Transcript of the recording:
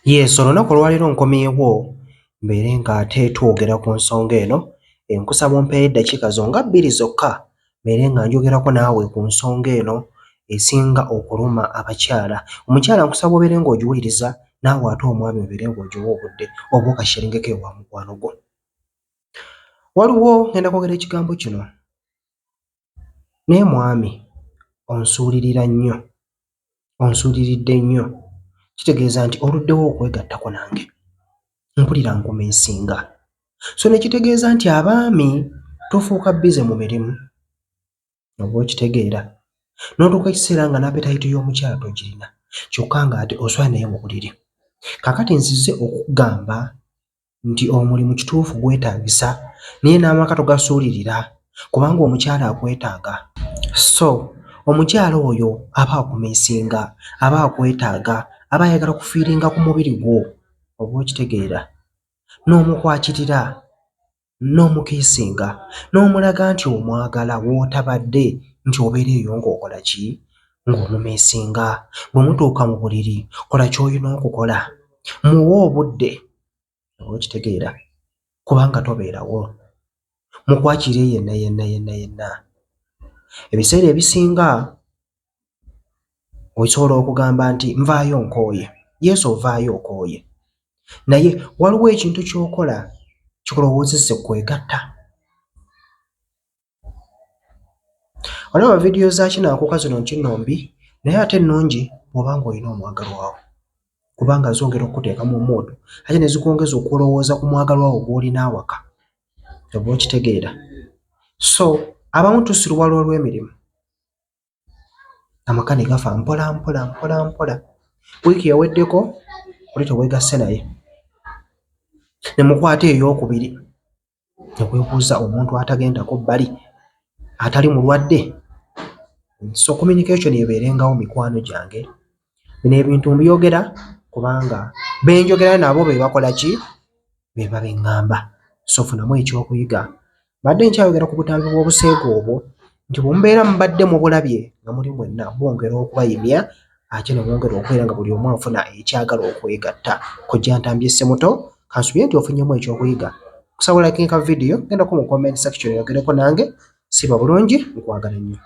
Yes, olunaku olwaleero nkomyewo mbeere ng'ate twogera ku nsonga eno. Nkusaba ompeeyo eddakiika zo nga 2 zokka mbeere nga njogerako naawe ku nsonga eno esinga okuluma abakyala. Omukyala nkusaba obeere ng'ogiwuliriza, naawe ate omwami obeere ng'ogiwa obudde oba okashirengeko ewa mukwano gwo. Waliwo ngenda kwogera ekigambo kino. Naye mwami onsuulirira nnyo, onsuuliridde nnyo. Kitegeeza nti oluddewo okwegattako nange. Mpulira nkumeesinga. So ne kitegeeza nti abaami tufuuka bize mu mirimu. Oba okitegeera. N'otuuka ekiseera nga n'appetite y'omukyala togirina. Kyokka ng'ate oswala naye mu buliri. Kaakati nzize okukugamba nti omulimu kituufu gwetaagisa, naye n'amaka togasuulirira kubanga omukyala akwetaaga. So omukyala oyo aba akumeesinga, aba akwetaaga, aba ayagala kufiiringa ku mubiri gwo. Oba okitegeera. N'omukwatirira, n'omukiisinga, n'omulaga nti omwagala w'otabadde, nti obeera eyo ng'okola ki? Ng'omumeesinga. Bwe mutuuka mu buliri kola ky'olina okukola. Muwe obudde. Oba okitegeera. Kubanga tobeerawo. Mukwakire yenna. Ebiseera ebisinga osobola okugamba nti nvaayo nkooye. Yes, ovaayo okooye. Naye waliwo ekintu ky'okola kikulowoozese kwegatta. Olaba vidiyo za kinaakuka zino nkinnombi, naye ate ennungi bw'oba ng'olina omwagalwa wo. Kubanga zongera okukuteeka mu mood ate ne zikwongeza okulowooza ku mwagalwa wo gw'olina awaka. Oba okitegeera. So abamu tusirwala olw'emirimu. Amaka ne gafa mpola. Wiiki eweddeko oli teweegasse naye. Ne mukwata ey'okubiri. Ne weebuuza omuntu atagendako bbali, atali mulwadde. So communication ebeerengawo mikwano gyange. Bino ebintu mbyogera kubanga benjogera nabo be bakola ki? Be babeŋŋamba. So funamu ekyokuyiga. Badde nkyayogera ku butambi bw'obuseege obwo nti bwe mubeera mubadde mubulabye nga muri mwenna bwongera okubayimya ate ne mwongera okubeera nga buli omu afuna ekyagala okwegatta. Kojja Ntambye Ssemuto, kansubire nti ofunyemu ekyokuyiga. Kusaba likinga vidiyo, gendako mu comment section oyogereko nange. Siba bulungi, nkwagala nnyo.